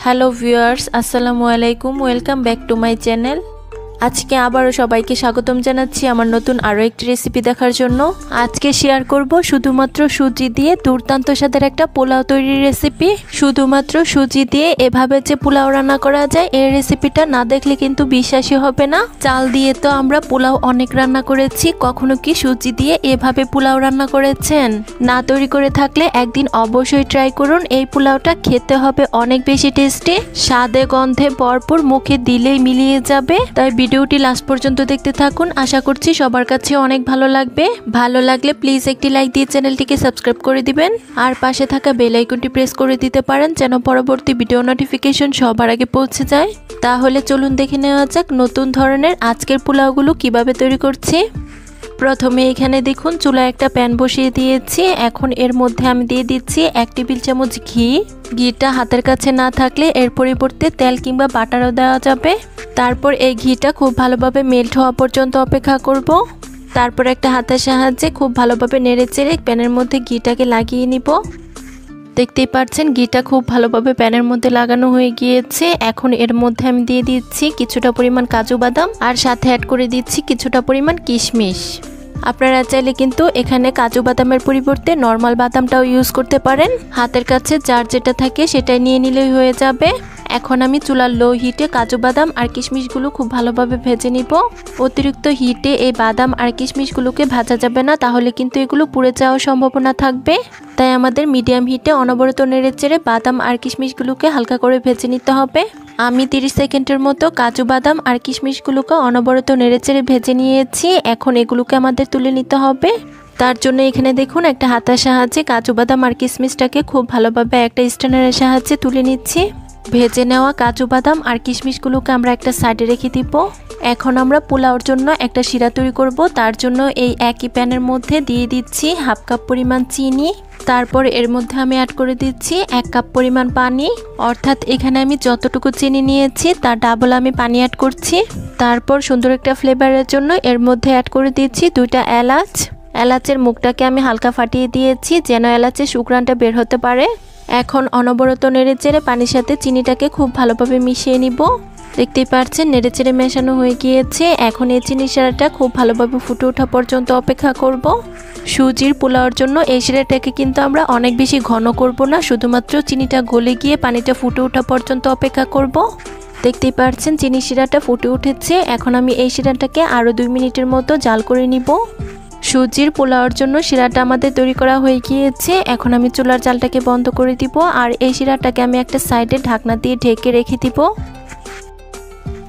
Hello viewers, আসসালামু আলাইকুম। Welcome back to my channel. আজকে আবারও সবাইকে স্বাগতম জানাচ্ছি আমার নতুন আরও একটি রেসিপি দেখার জন্য। আজকে শেয়ার করব শুধুমাত্র সুজি দিয়ে দুর্দান্ত স্বাদের একটা পোলাও তৈরির রেসিপি। শুধুমাত্র সুজি দিয়ে এভাবে যে পোলাও রান্না করা যায়, এই রেসিপিটা না দেখলে কিন্তু বিশ্বাসই হবে না। চাল দিয়ে তো আমরা পোলাও অনেক রান্না করেছি, কখনো কি সুজি দিয়ে এভাবে পোলাও রান্না করেছেন? না তৈরি করে থাকলে একদিন অবশ্যই ট্রাই করুন। এই পোলাওটা খেতে হবে অনেক বেশি টেস্টি, স্বাদে গন্ধে ভরপুর, মুখে দিলেই মিলিয়ে যাবে। তাই ভিডিওটি লাস্ট পর্যন্ত দেখতে থাকুন। আশা করছি সবার কাছে অনেক ভালো লাগবে। ভালো লাগলে প্লিজ একটি লাইক দিয়ে চ্যানেলটিকে সাবস্ক্রাইব করে দিবেন, আর পাশে থাকা বেল আইকনটি প্রেস করে দিতে পারেন যেন পরবর্তী ভিডিও নোটিফিকেশন সবার আগে পৌঁছে যায়। তাহলে চলুন দেখে নেওয়া যাক নতুন ধরনের আজকের পোলাওগুলো কিভাবে তৈরি করছি। প্রথমে এখানে দেখুন চুলায় একটা প্যান বসিয়ে দিয়েছি। এখন এর মধ্যে আমি দিয়ে দিচ্ছি 1 টেবিল চামচ ঘি। ঘিটা হাতের কাছে না থাকলে এর পরিবর্তে তেল কিংবা বাটারও দেওয়া যাবে। তারপর এই ঘিটা খুব ভালোভাবে মেল্ট হওয়া পর্যন্ত অপেক্ষা করব। তারপর একটা হাতের সাহায্যে খুব ভালোভাবে নেড়েচেড়ে প্যানের মধ্যে ঘিটাকে লাগিয়ে নিব। দেখতেই পাচ্ছেন ঘিটা খুব ভালোভাবে প্যানের মধ্যে লাগানো হয়ে গিয়েছে। এখন এর মধ্যে আমি দিয়ে দিচ্ছি কিছুটা পরিমাণ কাজু বাদাম, আর সাথে অ্যাড করে দিচ্ছি কিছুটা পরিমাণ কিশমিশ। আপনারা চাইলে কিন্তু এখানে কাজু বাদামের পরিবর্তে নর্মাল বাদামটাও ইউজ করতে পারেন। হাতের কাছে যার যেটা থাকে সেটাই নিয়ে নিলেই হয়ে যাবে। এখন আমি চুলার লো হিটে কাজু বাদাম আর কিশমিশগুলো খুব ভালোভাবে ভেজে নিব। অতিরিক্ত হিটে এই বাদাম আর কিশমিশগুলোকে ভাজা যাবে না, তাহলে কিন্তু এগুলো পুড়ে যাওয়ার সম্ভাবনা থাকবে। তাই আমাদের মিডিয়াম হিটে অনবরত নেড়েচেড়ে বাদাম আর কিশমিশগুলোকে হালকা করে ভেজে নিতে হবে। আমি 30 সেকেন্ডের মতো কাজু বাদাম আর কিশমিশগুলোকে অনবরত নেড়েচেড়ে ভেজে নিয়েছি। এখন এগুলোকে আমাদের তুলে নিতে হবে। তার জন্য এখানে দেখুন একটা হাতার সাহায্যে কাজু বাদাম আর কিশমিশটাকে খুব ভালোভাবে একটা স্ট্রেনারের সাহায্যে তুলে নিচ্ছি। ভেজে নেওয়া কাজু বাদাম আর কিশমিশগুলোকে আমরা একটা সাইডে রেখে দিব। এখন আমরা পোলাওর জন্য একটা শিরা তৈরি করব। তার জন্য এই একই প্যানের মধ্যে দিয়ে দিচ্ছি 1/2 কাপ পরিমাণ চিনি। তারপর এর মধ্যে আমি অ্যাড করে দিচ্ছি 1 কাপ পরিমাণ পানি, অর্থাৎ এখানে আমি যতটুকু চিনি নিয়েছি তার ডাবল আমি পানি অ্যাড করছি। তারপর সুন্দর একটা ফ্লেভারের জন্য এর মধ্যে অ্যাড করে দিচ্ছি 2টা এলাচ। এলাচের মুখটাকে আমি হালকা ফাটিয়ে দিয়েছি যেন এলাচের সুঘ্রাণটা বের হতে পারে। এখন অনবরত নেড়েচেড়ে পানির সাথে চিনিটাকে খুব ভালোভাবে মিশিয়ে নিব। দেখতেই পাচ্ছেন নেড়েচেড়ে মেশানো হয়ে গিয়েছে। এখন এই চিনি শিরাটা খুব ভালোভাবে ফুটে ওঠা পর্যন্ত অপেক্ষা করব। সুজির পোলাওর জন্য এই শিরাটাকে কিন্তু আমরা অনেক বেশি ঘন করব না, শুধুমাত্র চিনিটা গলে গিয়ে পানিটা ফুটে ওঠা পর্যন্ত অপেক্ষা করব। দেখতেই পাচ্ছেন চিনি শিরাটা ফুটে উঠেছে। এখন আমি এই শিরাটাকে আরও 2 মিনিটের মতো জাল করে নিব। সুজির পোলাওর জন্য শিরাটা আমাদের তৈরি করা হয়ে গিয়েছে। এখন আমি চুলার জালটাকে বন্ধ করে দিব, আর এই শিরাটাকে আমি একটা সাইডে ঢাকনা দিয়ে ঢেকে রেখে দিব।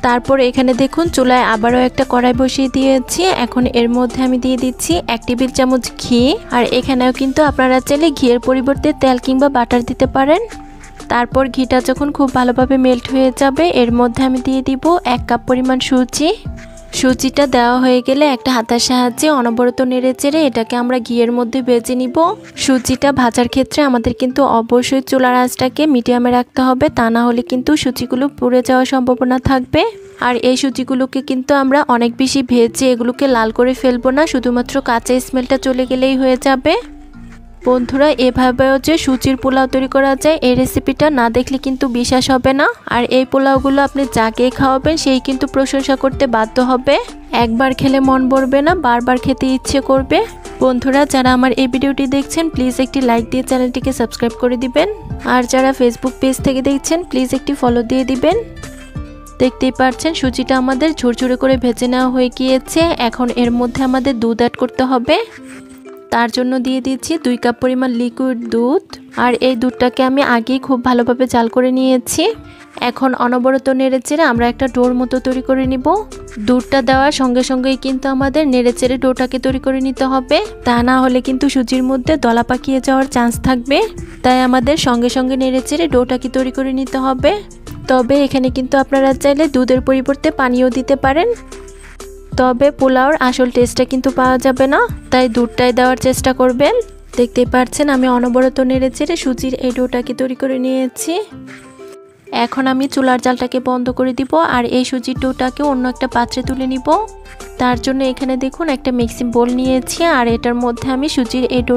তারপর এখানে দেখুন চুলায় আবারও একটা কড়াই বসিয়ে দিয়েছি। এখন এর মধ্যে আমি দিয়ে দিচ্ছি 1 টেবিল চামচ ঘি, আর এখানেও কিন্তু আপনারা চাইলে ঘিয়ের পরিবর্তে তেল কিংবা বাটার দিতে পারেন। তারপর ঘিটা যখন খুব ভালোভাবে মেল্ট হয়ে যাবে এর মধ্যে আমি দিয়ে দিব 1 কাপ পরিমাণ সুজি। সুজিটা দেওয়া হয়ে গেলে একটা হাতার সাহায্যে অনবরত নেড়েচেড়ে এটাকে আমরা ঘিয়ের মধ্যে ভেজে নিব। সুজিটা ভাজার ক্ষেত্রে আমাদের কিন্তু অবশ্যই চুলার আঁচটাকে মিডিয়ামে রাখতে হবে, তা না হলে কিন্তু সুজিগুলো পুড়ে যাওয়ার সম্ভাবনা থাকবে। আর এই সুজিগুলোকে কিন্তু আমরা অনেক বেশি ভেজে এগুলোকে লাল করে ফেলবো না, শুধুমাত্র কাঁচা স্মেলটা চলে গেলেই হয়ে যাবে। বন্ধুরা, এভাবেও যে সুজির পোলাও তৈরি করা যায় এই রেসিপিটা না দেখলে কিন্তু বিশ্বাস হবে না। আর এই পোলাওগুলো আপনি যাকে খাওয়াবেন সেই কিন্তু প্রশংসা করতে বাধ্য হবে। একবার খেলে মন ভরবে না, বারবার খেতে ইচ্ছে করবে। বন্ধুরা, যারা আমার এই ভিডিওটি দেখছেন প্লিজ একটি লাইক দিয়ে চ্যানেলটিকে সাবস্ক্রাইব করে দিবেন, আর যারা ফেসবুক পেজ থেকে দেখছেন প্লিজ একটি ফলো দিয়ে দিবেন। দেখতেই পাচ্ছেন সুজিটা আমাদের ঝুরঝুরে করে ভেজে নেওয়া হয়ে গিয়েছে। এখন এর মধ্যে আমাদের দুধ অ্যাড করতে হবে। তার জন্য দিয়ে দিচ্ছি 2 কাপ পরিমাণ লিকুইড দুধ, আর এই দুধটাকে আমি আগেই খুব ভালোভাবে জাল করে নিয়েছি। এখন অনবরত নেড়েচেড়ে আমরা একটা ডোর মতো তৈরি করে নিব। দুধটা দেওয়ার সঙ্গে সঙ্গেই কিন্তু আমাদের নেড়েচেড়ে ডোটাকে তৈরি করে নিতে হবে, তা না হলে কিন্তু সুজির মধ্যে দলা পাকিয়ে যাওয়ার চান্স থাকবে। তাই আমাদের সঙ্গে সঙ্গে নেড়েচেড়ে ডোটাকে তৈরি করে নিতে হবে। তবে এখানে কিন্তু আপনারা চাইলে দুধের পরিবর্তে পানিও দিতে পারেন, তবে পোলাওর আসল টেস্টটা কিন্তু পাওয়া যাবে না, তাই দুধটাই দেওয়ার চেষ্টা করবেন। দেখতেই পাচ্ছেন আমি অনবরত নেড়েচেড়ে সুজির এই ডোটাকে তৈরি করে নিয়েছি। এখন আমি চুলার জালটাকে বন্ধ করে দিব, আর এই সুজির ডোটাকে অন্য একটা পাত্রে তুলে নিব। তার জন্য এখানে দেখুন একটা মিক্সিং বোল নিয়েছি, আর এটার মধ্যে আমি সুজির এই ডো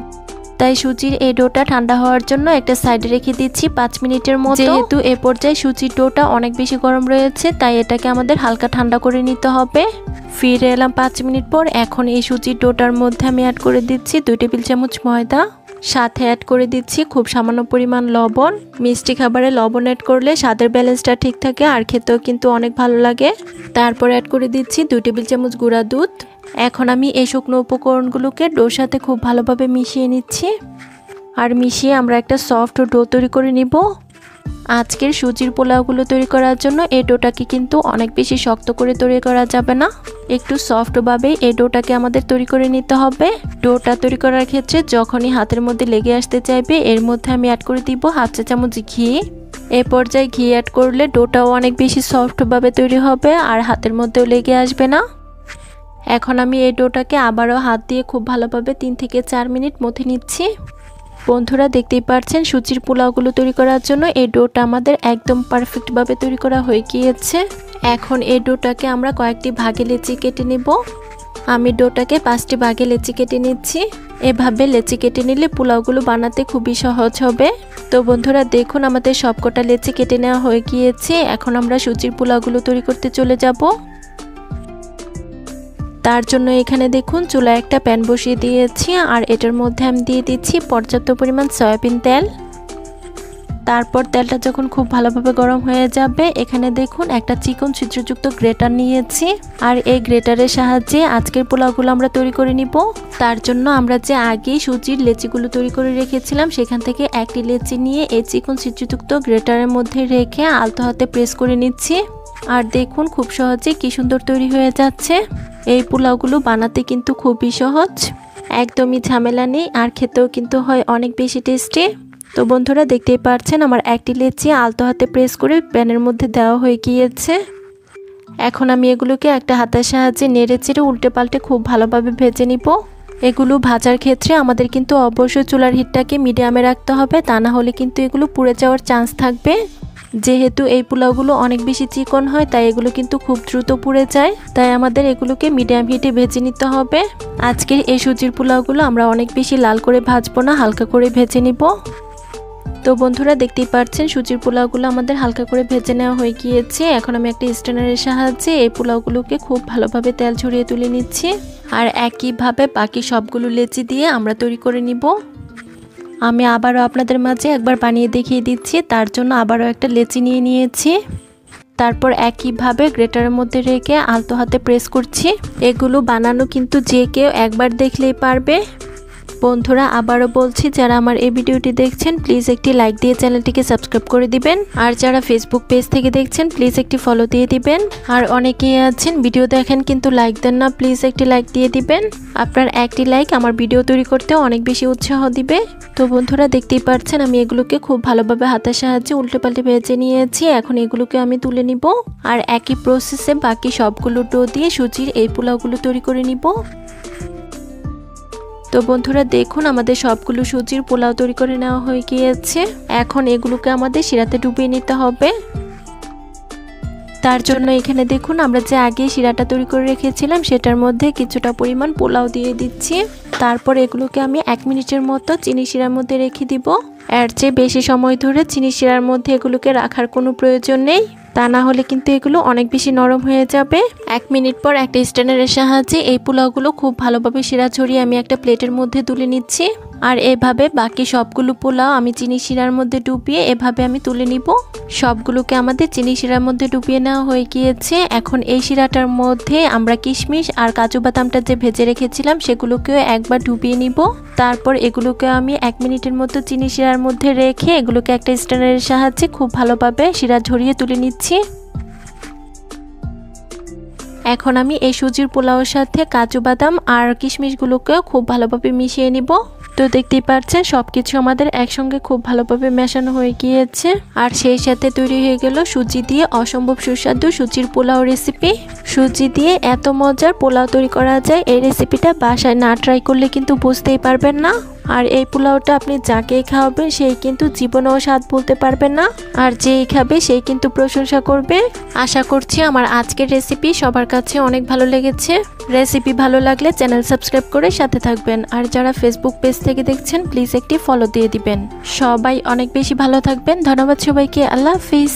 তাই সুজির এই ডোটা ঠান্ডা হওয়ার জন্য একটা সাইডে রেখে দিচ্ছি 5 মিনিটের মতো। যেহেতু এ পর্যায়ে সুজির ডোটা অনেক বেশি গরম রয়েছে, তাই এটাকে আমাদের হালকা ঠান্ডা করে নিতে হবে। ফিরে এলাম 5 মিনিট পর। এখন এই সুজির ডোটার মধ্যে আমি অ্যাড করে দিচ্ছি 2 টেবিল চামচ ময়দা, সাথে অ্যাড করে দিচ্ছি খুব সামান্য পরিমাণ লবণ। মিষ্টি খাবারে লবণ অ্যাড করলে স্বাদের ব্যালেন্সটা ঠিক থাকে আর খেতেও কিন্তু অনেক ভালো লাগে। তারপর অ্যাড করে দিচ্ছি 2 টেবিল চামচ গুঁড়া দুধ। এখন আমি এই শুকনো উপকরণগুলোকে ডোর সাথে খুব ভালোভাবে মিশিয়ে নিচ্ছি। আর মিশিয়ে আমরা একটা সফট ডো তৈরি করে নিব। আজকের সুজির পোলাওগুলো তৈরি করার জন্য এই ডোটাকে কিন্তু অনেক বেশি শক্ত করে তৈরি করা যাবে না, একটু সফটভাবেই এই ডোটাকে আমাদের তৈরি করে নিতে হবে। ডোটা তৈরি করার ক্ষেত্রে যখনই হাতের মধ্যে লেগে আসতে চাইবে, এর মধ্যে আমি অ্যাড করে দিব 1/2 চা চামচ ঘি। এই পর্যায়ে ঘি অ্যাড করলে ডোটাও অনেক বেশি সফটভাবে তৈরি হবে আর হাতের মধ্যেও লেগে আসবে না। এখন আমি এই ডোটাকে আবারও হাত দিয়ে খুব ভালোভাবে 3 থেকে 4 মিনিট মথে নিচ্ছি। বন্ধুরা দেখতেই পাচ্ছেন সুজির পোলাওগুলো তৈরি করার জন্য এই ডোটা আমাদের একদম পারফেক্টভাবে তৈরি করা হয়ে গিয়েছে। এখন এই ডোটাকে আমরা কয়েকটি ভাগে লেচি কেটে নেব। আমি ডোটাকে 5টি ভাগে লেচি কেটে নিচ্ছি। এভাবে লেচি কেটে নিলে পোলাওগুলো বানাতে খুবই সহজ হবে। তো বন্ধুরা দেখুন আমাদের সবকটা লেচি কেটে নেওয়া হয়ে গিয়েছে। এখন আমরা সুজির পোলাওগুলো তৈরি করতে চলে যাব। তার জন্য এখানে দেখুন চুলায় একটা প্যান বসিয়ে দিয়েছি আর এটার মধ্যে আমি দিয়ে দিচ্ছি পর্যাপ্ত পরিমাণ সয়াবিন তেল। তারপর তেলটা যখন খুব ভালোভাবে গরম হয়ে যাবে, এখানে দেখুন একটা চিকন ছিদ্রযুক্ত গ্রেটার নিয়েছি আর এই গ্রেটারের সাহায্যে আজকের পোলাওগুলো আমরা তৈরি করে নিব। তার জন্য আমরা যে আগেই সুজির লেচিগুলো তৈরি করে রেখেছিলাম, সেখান থেকে একটি লেচি নিয়ে এই চিকন ছিদ্রযুক্ত গ্রেটারের মধ্যে রেখে আলতো হাতে প্রেস করে নিচ্ছি। আর দেখুন খুব সহজে কি সুন্দর তৈরি হয়ে যাচ্ছে। এই পোলাওগুলো বানাতে কিন্তু খুবই সহজ, একদমই ঝামেলা নেই আর খেতেও কিন্তু হয় অনেক বেশি টেস্টি। তো বন্ধুরা দেখতেই পাচ্ছেন আমার একটি লেচি আলতো হাতে প্রেস করে প্যানের মধ্যে দেওয়া হয়ে গিয়েছে। এখন আমি এগুলোকে একটা হাতের সাহায্যে নেড়ে চেড়ে উল্টে পাল্টে খুব ভালোভাবে ভেজে নিব। এগুলো ভাজার ক্ষেত্রে আমাদের কিন্তু অবশ্যই চুলার হিটটাকে মিডিয়ামে রাখতে হবে, তা না হলে কিন্তু এগুলো পুড়ে যাওয়ার চান্স থাকবে। যেহেতু এই পোলাওগুলো অনেক বেশি চিকন হয়, তাই এগুলো কিন্তু খুব দ্রুত পুড়ে যায়, তাই আমাদের এগুলোকে মিডিয়াম হিটে ভেজে নিতে হবে। আজকের এই সুজির পোলাওগুলো আমরা অনেক বেশি লাল করে ভাজবো না, হালকা করে ভেজে নিব। তো বন্ধুরা দেখতেই পাচ্ছেন সুজির পোলাওগুলো আমাদের হালকা করে ভেজে নেওয়া হয়ে গিয়েছে। এখন আমি একটা স্ট্রেনারের সাহায্যে এই পোলাওগুলোকে খুব ভালোভাবে তেল ঝরিয়ে তুলে নিচ্ছি আর একইভাবে বাকি সবগুলো লেচি দিয়ে আমরা তৈরি করে নিব। আমি আবারও আপনাদের মাঝে একবার বানিয়ে দেখিয়ে দিচ্ছি। তার জন্য আবারও একটা লেচি নিয়ে নিয়েছি, তারপর একইভাবে গ্রেটারের মধ্যে রেখে আলতো হাতে প্রেস করছি। এগুলো বানানো কিন্তু যে কেউ একবার দেখলেই পারবে। বন্ধুরা আবারও বলছি, যারা আমার এই ভিডিওটি দেখছেন প্লিজ একটি লাইক দিয়ে চ্যানেলটিকে সাবস্ক্রাইব করে দিবেন। আর যারা ফেসবুক পেজ থেকে দেখছেন প্লিজ একটি ফলো দিয়ে দিবেন। আর অনেকেই আছেন ভিডিও দেখেন কিন্তু লাইক দেন না, প্লিজ একটি লাইক দিয়ে দিবেন। আপনার একটি লাইক আমার ভিডিও তৈরি করতে অনেক বেশি উৎসাহ দিবে। তো বন্ধুরা দেখতেই পাচ্ছেন আমি এগুলোকে খুব ভালোভাবে হাতের সাহায্যে উল্টে পাল্টে ভেজে নিয়েছি। এখন এগুলোকে আমি তুলে নিব আর একই প্রসেসে বাকি সবগুলো ডো দিয়ে সুজির এই পোলাওগুলো তৈরি করে নিব। তো বন্ধুরা দেখুন আমাদের সবগুলো সুজির পোলাও তৈরি করে নেওয়া হয়ে গিয়েছে। এখন এগুলোকে আমাদের শিরাতে ডুবিয়ে নিতে হবে। তার জন্য এখানে দেখুন আমরা যে আগে শিরাটা তৈরি করে রেখেছিলাম সেটার মধ্যে কিছুটা পরিমাণ পোলাও দিয়ে দিচ্ছি। তারপর এগুলোকে আমি 1 মিনিটের মতো চিনি শিরার মধ্যে রেখে দিব। এর চেয়ে বেশি সময় ধরে চিনি শিরার মধ্যে এগুলোকে রাখার কোনো প্রয়োজন নেই, তা না হলে কিন্তু এগুলো অনেক বেশি নরম হয়ে যাবে। 1 মিনিট পর একটা স্ট্রেনারের সাহায্যে এই পোলাওগুলো খুব ভালোভাবে শিরা ছড়িয়ে আমি একটা প্লেটের মধ্যে তুলে নিচ্ছি। আর এভাবে বাকি সবগুলো পোলাও আমি চিনি শিরার মধ্যে ডুবিয়ে এভাবে আমি তুলে নিব। সবগুলোকে আমাদের চিনি শিরার মধ্যে ডুবিয়ে নেওয়া হয়ে গিয়েছে। এখন এই শিরাটার মধ্যে আমরা কিশমিশ আর কাজু বাদামটা যে ভেজে রেখেছিলাম সেগুলোকেও একবার ডুবিয়ে নিব। তারপর এগুলোকে আমি 1 মিনিটের মতো চিনি শিরার মধ্যে রেখে এগুলোকে একটা স্ট্রেনারের সাহায্যে খুব ভালোভাবে শিরা ঝরিয়ে তুলে নিচ্ছি। এখন আমি এই সুজির পোলাওর সাথে কাজু বাদাম আর কিশমিশগুলোকেও খুব ভালোভাবে মিশিয়ে নিব। তো দেখতেই পাচ্ছেন সবকিছু আমাদের একসঙ্গে খুব ভালোভাবে মেশানো হয়ে গিয়েছে। আর সেই সাথে তৈরি হয়ে গেল সুজি দিয়ে অসম্ভব সুস্বাদু সুজির পোলাও রেসিপি। সুজি দিয়ে এত মজার পোলাও তৈরি করা যায়, এই রেসিপিটা বাসায় না ট্রাই করলে কিন্তু বুঝতেই পারবেন না। আর এই পোলাওটা আপনি যাকেই খাওয়াবেন সেই কিন্তু জীবনেও স্বাদ বলতে পারবে না, আর যেই খাবে সেই কিন্তু প্রশংসা করবে। আশা করছি আমার আজকের রেসিপি সবার কাছে অনেক ভালো লেগেছে। রেসিপি ভালো লাগলে চ্যানেল সাবস্ক্রাইব করে সাথে থাকবেন, আর যারা ফেসবুক পেজ থেকে দেখছেন প্লিজ একটি ফলো দিয়ে দিবেন। সবাই অনেক বেশি ভালো থাকবেন। ধন্যবাদ সবাইকে। আল্লাহ হাফিজ।